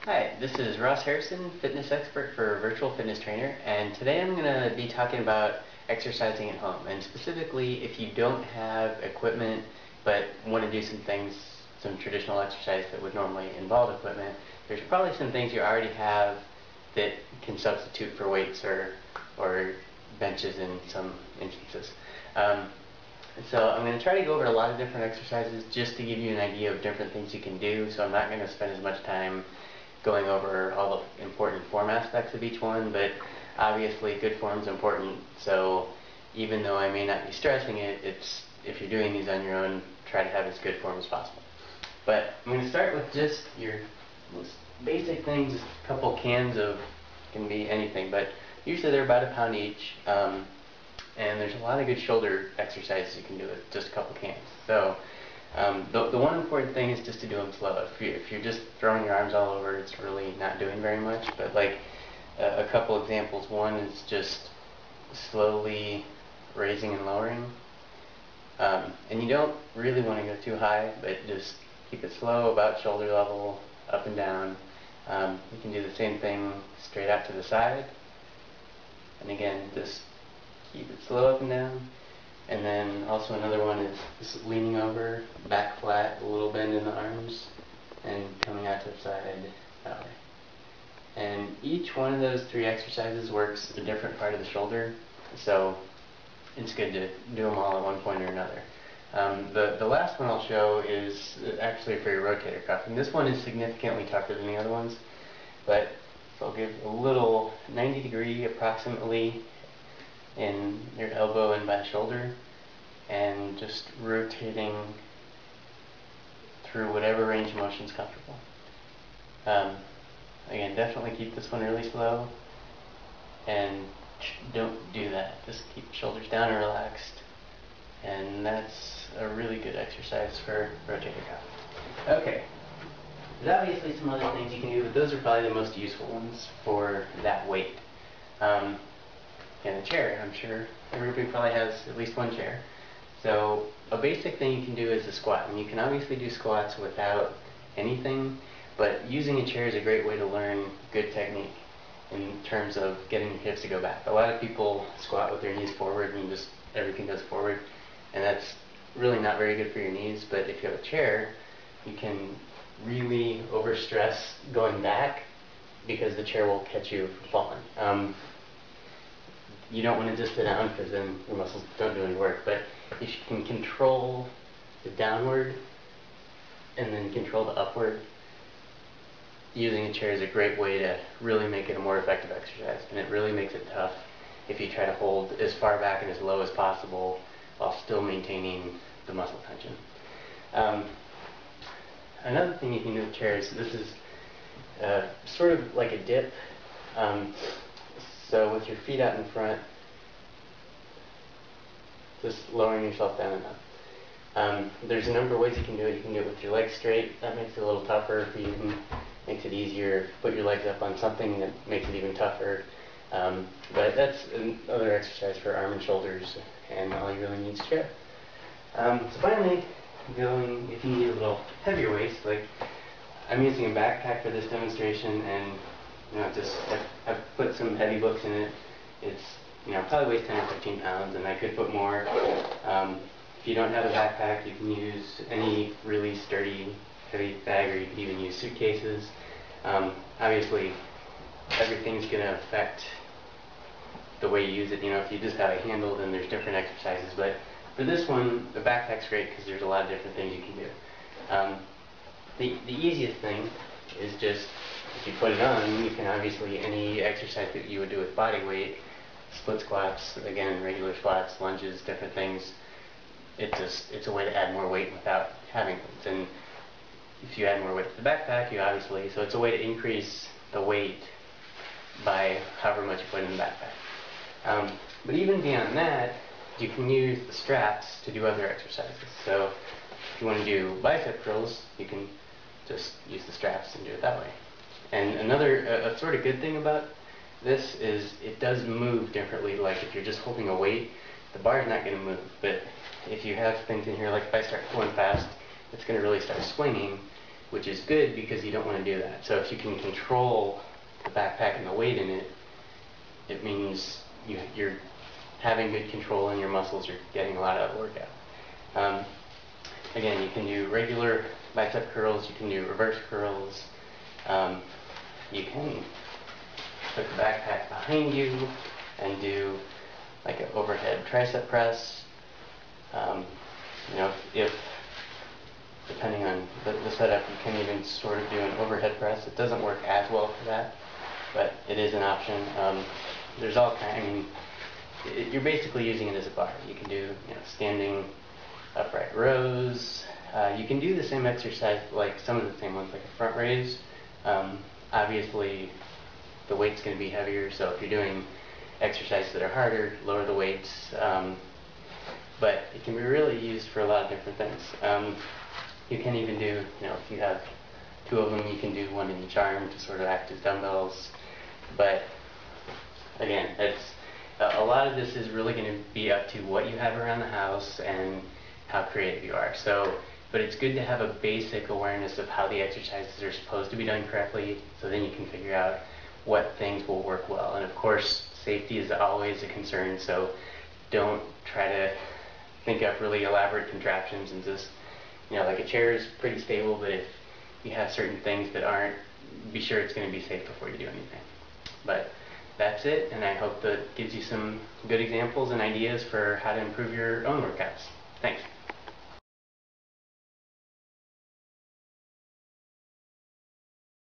Hi, this is Ross Harrison, fitness expert for Virtual Fitness Trainer, and today I'm going to be talking about exercising at home, and specifically if you don't have equipment but want to do some things, some traditional exercise that would normally involve equipment, there's probably some things you already have that can substitute for weights or benches in some instances. So I'm going to try to go over a lot of different exercises just to give you an idea of different things you can do, so I'm not going to spend as much time going over all the important form aspects of each one, but obviously good form is important, so even though I may not be stressing it, if you're doing these on your own, try to have as good form as possible. But I'm going to start with just your most basic things, a couple cans of, can be anything, but usually they're about a pound each, and there's a lot of good shoulder exercises you can do with just a couple cans. So the one important thing is just to do them slow. If you're just throwing your arms all over, it's really not doing very much. But like a couple examples, one is just slowly raising and lowering. And you don't really want to go too high, but just keep it slow, about shoulder level, up and down. You can do the same thing straight out to the side. And again, just keep it slow up and down. And then also another one is just leaning over, back flat, a little bend in the arms, and coming out to the side that way. And each one of those three exercises works a different part of the shoulder, so it's good to do them all at one point or another. The last one I'll show is actually for your rotator cuff, and this one is significantly tougher than the other ones, but I'll give a little 90-degree approximately in your elbow and by the shoulder, and just rotating through whatever range of motion is comfortable. Again, definitely keep this one really slow, and don't do that. Just keep the shoulders down and relaxed, and that's a really good exercise for rotator cuff. Okay, there's obviously some other things you can do, but those are probably the most useful ones for that weight. And a chair, I'm sure everybody probably has at least one chair. So a basic thing you can do is a squat, and you can obviously do squats without anything, but using a chair is a great way to learn good technique in terms of getting your hips to go back. A lot of people squat with their knees forward and just everything goes forward, and that's really not very good for your knees. But if you have a chair, you can really overstress going back because the chair will catch you from falling. You don't want to just sit down because then your muscles don't do any work, but if you can control the downward and then control the upward, using a chair is a great way to really make it a more effective exercise, and it really makes it tough if you try to hold as far back and as low as possible while still maintaining the muscle tension. Another thing you can do with chairs, this is sort of like a dip. So with your feet out in front, just lowering yourself down and up. There's a number of ways you can do it. You can do it with your legs straight. That makes it a little tougher for you. Makes it easier. Put your legs up on something that makes it even tougher. But that's another exercise for arm and shoulders, and all you really need is a chair. So finally, if you need a little heavier weights, like I'm using a backpack for this demonstration, and just I've put some heavy books in it. It's probably weighs 10 or 15 pounds, and I could put more. If you don't have a backpack, you can use any really sturdy, heavy bag, or you could even use suitcases. Obviously, everything's going to affect the way you use it. If you just have a handle, then there's different exercises. But for this one, the backpack's great because there's a lot of different things you can do. The easiest thing is just, if you put it on, you can obviously, any exercise that you would do with body weight, split squats, again, regular squats, lunges, different things, it's a way to add more weight without having weights. And if you add more weight to the backpack, so it's a way to increase the weight by however much you put in the backpack. But even beyond that, you can use the straps to do other exercises. So if you want to do bicep curls, you can just use the straps and do it that way. And another a sort of good thing about this is it does move differently. Like if you're just holding a weight, the bar is not going to move. But if you have things in here, like if I start pulling fast, it's going to really start swinging, which is good because you don't want to do that. So if you can control the backpack and the weight in it, it means you're having good control and your muscles are getting a lot out of the workout. Again, you can do regular bicep curls, you can do reverse curls, you can put the backpack behind you and do like an overhead tricep press. If depending on the setup, you can even sort of do an overhead press. It doesn't work as well for that, but it is an option. There's all kinds. You're basically using it as a bar. You can do standing upright rows. You can do the same exercise, like some of the same ones, like a front raise. Obviously, the weight's going to be heavier, so if you're doing exercises that are harder, lower the weights. But it can be really used for a lot of different things. You can even do, if you have two of them, you can do one in each arm to sort of act as dumbbells. But again, a lot of this is really going to be up to what you have around the house and how creative you are. But it's good to have a basic awareness of how the exercises are supposed to be done correctly, so then you can figure out what things will work well. And of course, safety is always a concern, so don't try to think up really elaborate contraptions and just, like a chair is pretty stable, but if you have certain things that aren't, be sure it's going to be safe before you do anything. But that's it, and I hope that gives you some good examples and ideas for how to improve your own workouts. Thanks.